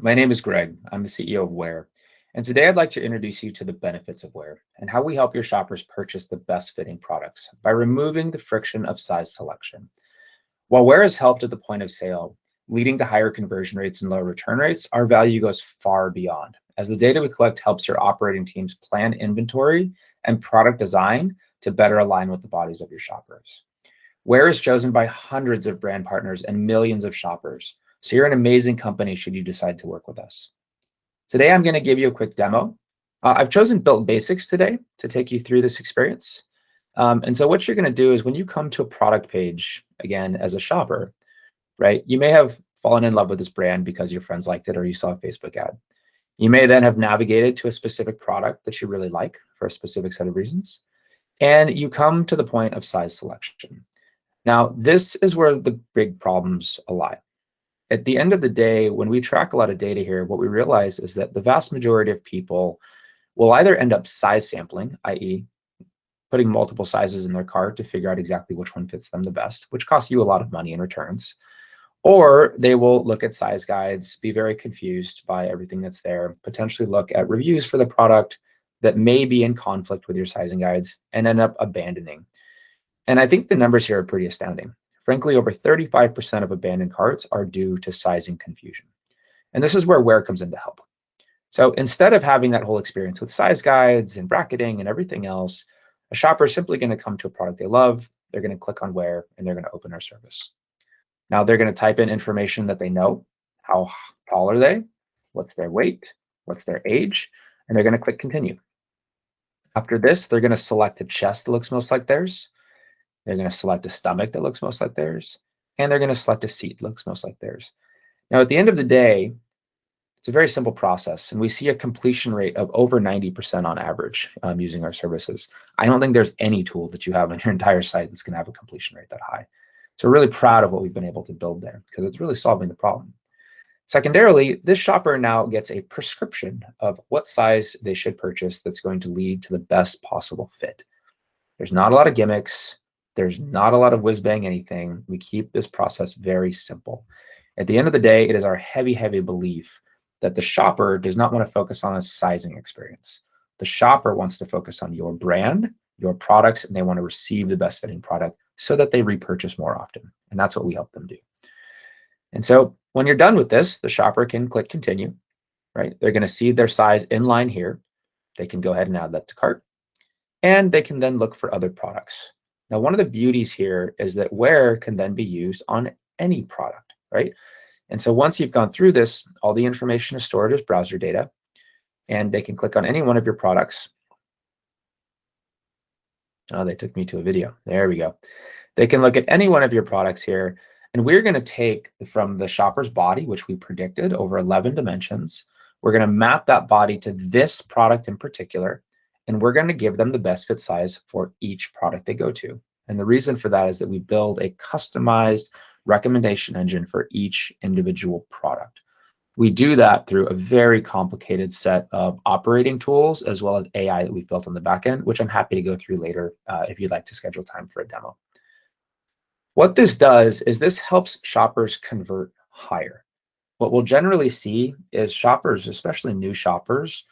My name is Greg. I'm the CEO of WAIR. And today I'd like to introduce you to the benefits of WAIR and how we help your shoppers purchase the best fitting products by removing the friction of size selection. While WAIR has helped at the point of sale, leading to higher conversion rates and lower return rates, our value goes far beyond, as the data we collect helps your operating teams plan inventory and product design to better align with the bodies of your shoppers. WAIR is chosen by hundreds of brand partners and millions of shoppers. So you're an amazing company should you decide to work with us. Today, I'm going to give you a quick demo. I've chosen Built Basics today to take you through this experience. And so what you're going to do is when you come to a product page, again, as a shopper, right, you may have fallen in love with this brand because your friends liked it or you saw a Facebook ad. You may then have navigated to a specific product that you really like for a specific set of reasons. And you come to the point of size selection. Now, this is where the big problems lie. At the end of the day, when we track a lot of data here, what we realize is that the vast majority of people will either end up size sampling, i.e., putting multiple sizes in their cart to figure out exactly which one fits them the best, which costs you a lot of money in returns, or they will look at size guides, be very confused by everything that's there, potentially look at reviews for the product that may be in conflict with your sizing guides, and end up abandoning. And I think the numbers here are pretty astounding. Frankly, over 35% of abandoned carts are due to sizing confusion. And this is where WAIR comes in to help. So instead of having that whole experience with size guides and bracketing and everything else, a shopper is simply going to come to a product they love, they're going to click on WAIR, and they're going to open our service. Now they're going to type in information that they know. How tall are they? What's their weight? What's their age? And they're going to click continue. After this, they're going to select a chest that looks most like theirs. They're going to select a stomach that looks most like theirs, and they're going to select a seat that looks most like theirs. Now, at the end of the day, it's a very simple process, and we see a completion rate of over 90% on average using our services. I don't think there's any tool that you have on your entire site that's going to have a completion rate that high. So we're really proud of what we've been able to build there because it's really solving the problem. Secondarily, this shopper now gets a prescription of what size they should purchase that's going to lead to the best possible fit. There's not a lot of gimmicks. There's not a lot of whiz bang anything. We keep this process very simple. At the end of the day, it is our heavy, heavy belief that the shopper does not want to focus on a sizing experience. The shopper wants to focus on your brand, your products, and they want to receive the best fitting product so that they repurchase more often. And that's what we help them do. And so when you're done with this, the shopper can click continue, right? They're going to see their size in line here. They can go ahead and add that to cart, and they can then look for other products. Now, one of the beauties here is that WAIR can then be used on any product, right? And so once you've gone through this, all the information is stored as browser data, and they can click on any one of your products. Oh, they took me to a video. There we go. They can look at any one of your products here, and we're going to take from the shopper's body, which we predicted over 11 dimensions. We're going to map that body to this product in particular, and we're going to give them the best fit size for each product they go to. And the reason for that is that we build a customized recommendation engine for each individual product. We do that through a very complicated set of operating tools as well as AI that we've built on the back end, which I'm happy to go through later if you'd like to schedule time for a demo. What this does is this helps shoppers convert higher. What we'll generally see is shoppers, especially new shoppers,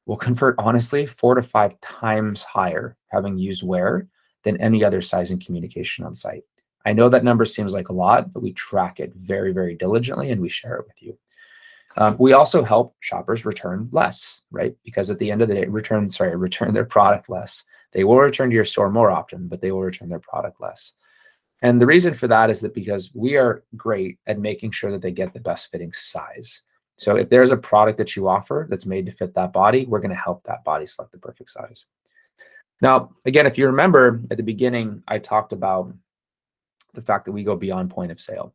will convert honestly 4 to 5 times higher having used WAIR than any other sizing communication on site. I know that number seems like a lot, but we track it very, very diligently and we share it with you. We also help shoppers return less, right? Because at the end of the day, return their product less. They will return to your store more often, but they will return their product less. And the reason for that is that because we are great at making sure that they get the best fitting size. So if there's a product that you offer that's made to fit that body, we're going to help that body select the perfect size. Now, again, if you remember at the beginning, I talked about the fact that we go beyond point of sale.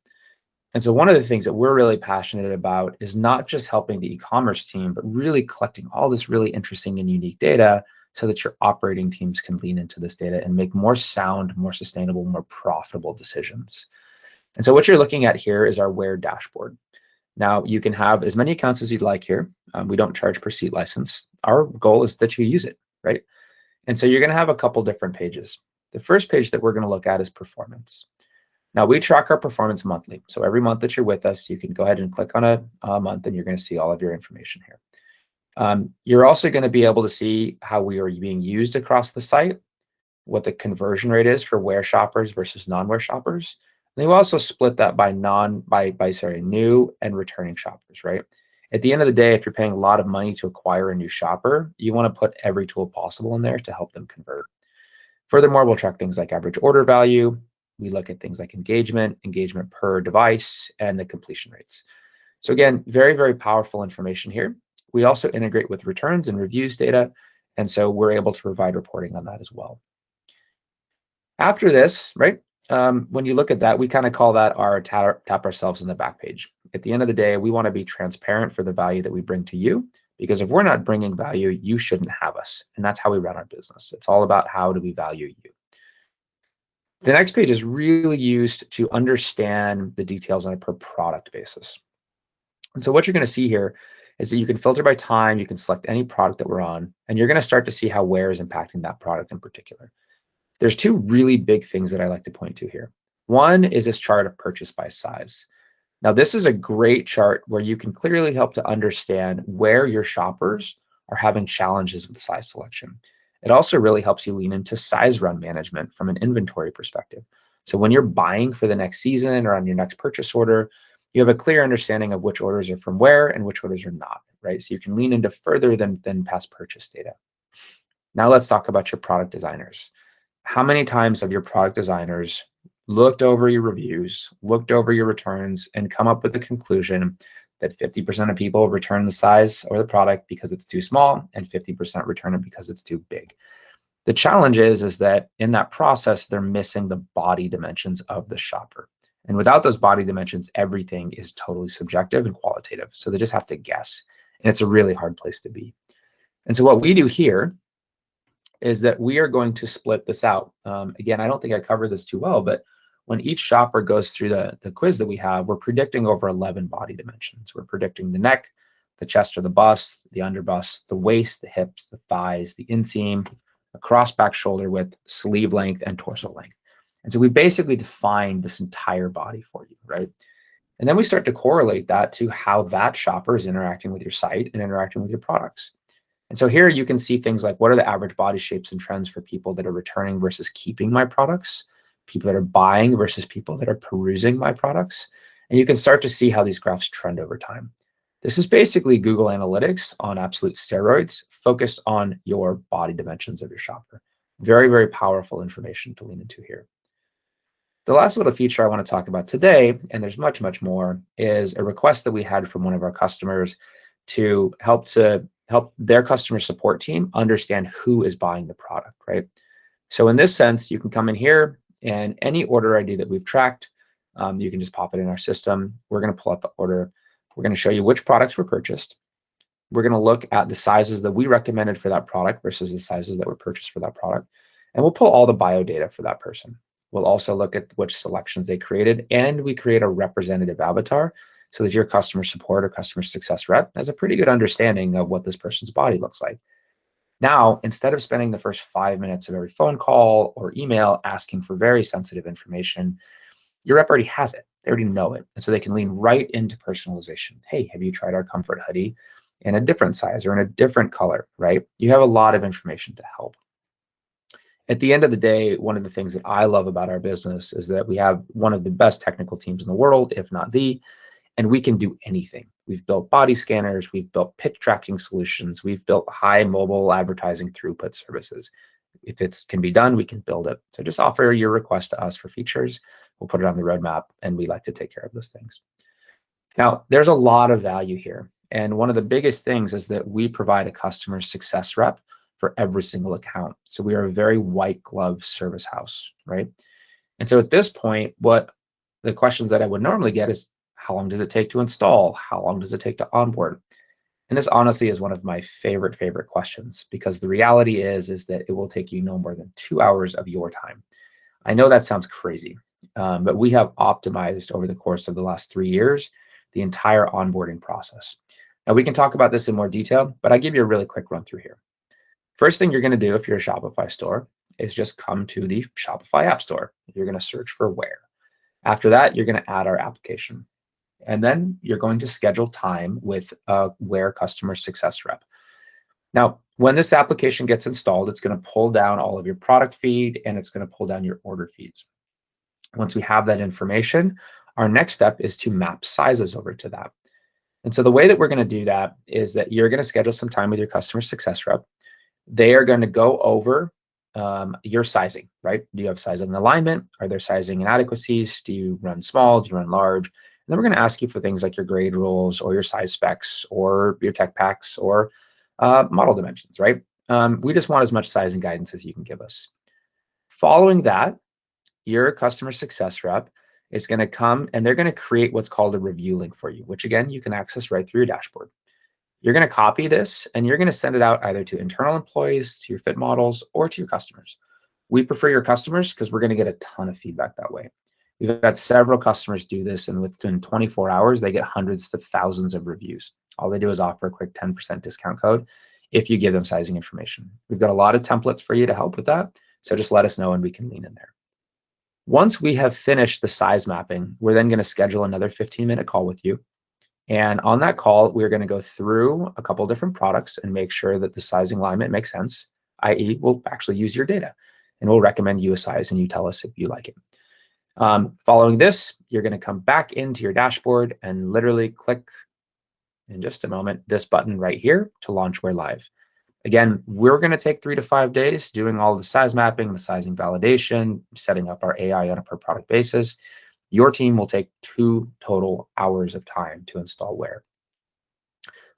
And so one of the things that we're really passionate about is not just helping the e-commerce team, but really collecting all this really interesting and unique data so that your operating teams can lean into this data and make more sound, more sustainable, more profitable decisions. And so what you're looking at here is our WAIR dashboard. Now, you can have as many accounts as you'd like here. We don't charge per seat license. Our goal is that you use it, right? And so you're going to have a couple different pages. The first page that we're going to look at is performance. Now we track our performance monthly. So every month that you're with us, you can go ahead and click on a month and you're going to see all of your information here. You're also going to be able to see how we are being used across the site, what the conversion rate is for WAIR shoppers versus non-WAIR shoppers. And they will also split that by new and returning shoppers, right? At the end of the day, if you're paying a lot of money to acquire a new shopper, you want to put every tool possible in there to help them convert. Furthermore, we'll track things like average order value. We look at things like engagement per device, and the completion rates. So again, very, very powerful information here. We also integrate with returns and reviews data, and so we're able to provide reporting on that as well. After this, right, when you look at that, we kind of call that our tap ourselves in the back page. At the end of the day, we want to be transparent for the value that we bring to you, because if we're not bringing value, you shouldn't have us. And that's how we run our business. It's all about how do we value you. The next page is really used to understand the details on a per product basis. And so what you're going to see here is that you can filter by time, you can select any product that we're on, and you're going to start to see how WAIR is impacting that product in particular. There's two really big things that I like to point to here. One is this chart of purchase by size. Now, this is a great chart where you can clearly help to understand where your shoppers are having challenges with size selection. It also really helps you lean into size run management from an inventory perspective. So when you're buying for the next season or on your next purchase order, you have a clear understanding of which orders are from where and which orders are not, right? So you can lean into further than past purchase data. Now let's talk about your product designers. How many times have your product designers looked over your reviews, looked over your returns, and come up with the conclusion that 50% of people return the size or the product because it's too small and 50% return it because it's too big? The challenge is that in that process, they're missing the body dimensions of the shopper. And without those body dimensions, everything is totally subjective and qualitative. So they just have to guess. And it's a really hard place to be. And so what we do here is that we are going to split this out. Again, I don't think I covered this too well, but when each shopper goes through the quiz that we have, we're predicting over 11 body dimensions. We're predicting the neck, the chest or the bust, the underbust, the waist, the hips, the thighs, the inseam, the cross back shoulder width, sleeve length, and torso length. And so we basically define this entire body for you, right? And then we start to correlate that to how that shopper is interacting with your site and interacting with your products. And so here you can see things like, what are the average body shapes and trends for people that are returning versus keeping my products, people that are buying versus people that are perusing my products. And you can start to see how these graphs trend over time. This is basically Google Analytics on absolute steroids, focused on your body dimensions of your shopper. Very, very powerful information to lean into here. The last little feature I want to talk about today, and there's much, much more, is a request that we had from one of our customers to help their customer support team understand who is buying the product, right? So in this sense, you can come in here and any order ID that we've tracked, you can just pop it in our system. We're going to pull up the order. We're going to show you which products were purchased. We're going to look at the sizes that we recommended for that product versus the sizes that were purchased for that product. And we'll pull all the bio data for that person. We'll also look at which selections they created, and we create a representative avatar so that your customer support or customer success rep has a pretty good understanding of what this person's body looks like. Now, instead of spending the first 5 minutes of every phone call or email asking for very sensitive information, your rep already has it. They already know it. And so they can lean right into personalization. Hey, have you tried our comfort hoodie in a different size or in a different color, right? You have a lot of information to help. At the end of the day, one of the things that I love about our business is that we have one of the best technical teams in the world, if not the, and we can do anything. We've built body scanners, we've built pitch tracking solutions, we've built high mobile advertising throughput services. If it can be done, we can build it. So just offer your request to us for features. We'll put it on the roadmap, and we like to take care of those things. Now, there's a lot of value here. And one of the biggest things is that we provide a customer success rep for every single account. So we are a very white glove service house, right? And so at this point, what the questions that I would normally get is, how long does it take to install? How long does it take to onboard? And this honestly is one of my favorite questions, because the reality is that it will take you no more than 2 hours of your time. I know that sounds crazy, but we have optimized over the course of the last 3 years the entire onboarding process. Now we can talk about this in more detail, but I give you a really quick run through here. First thing you're going to do if you're a Shopify store is just come to the Shopify App Store. You're going to search for WAIR. After that, you're going to add our application. And then you're going to schedule time with a WAIR customer success rep. Now, when this application gets installed, it's going to pull down all of your product feed and it's going to pull down your order feeds. Once we have that information, our next step is to map sizes over to that. And so the way that we're going to do that is that you're going to schedule some time with your customer success rep. They are going to go over your sizing, right? Do you have sizing alignment? Are there sizing inadequacies? Do you run small? Do you run large? And then we're going to ask you for things like your grade rules or your size specs or your tech packs or model dimensions, right? We just want as much sizing guidance as you can give us. Following that, your customer success rep is going to come and they're going to create what's called a review link for you, which again, you can access right through your dashboard. You're going to copy this and you're going to send it out either to internal employees, to your fit models, or to your customers. We prefer your customers because we're going to get a ton of feedback that way. We've had several customers do this, and within 24 hours, they get hundreds to thousands of reviews. All they do is offer a quick 10% discount code if you give them sizing information. We've got a lot of templates for you to help with that, so just let us know and we can lean in there. Once we have finished the size mapping, we're then going to schedule another 15-minute call with you. And on that call, we're going to go through a couple different products and make sure that the sizing alignment makes sense, i.e. we'll actually use your data and we'll recommend you a size and you tell us if you like it. Following this, you're going to come back into your dashboard and literally click in just a moment this button right here to launch WAIR Live. Again, we're going to take 3 to 5 days doing all the size mapping, the sizing validation, setting up our AI on a per product basis. Your team will take 2 total hours of time to install WAIR.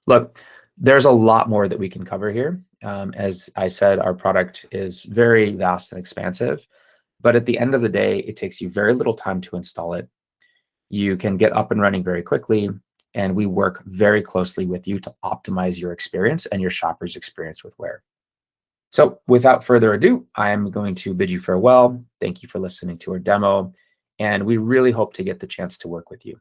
Look, there's a lot more that we can cover here. As I said, our product is very vast and expansive, but at the end of the day, it takes you very little time to install it. You can get up and running very quickly, and we work very closely with you to optimize your experience and your shopper's experience with WAIR. So without further ado, I am going to bid you farewell. Thank you for listening to our demo, and we really hope to get the chance to work with you.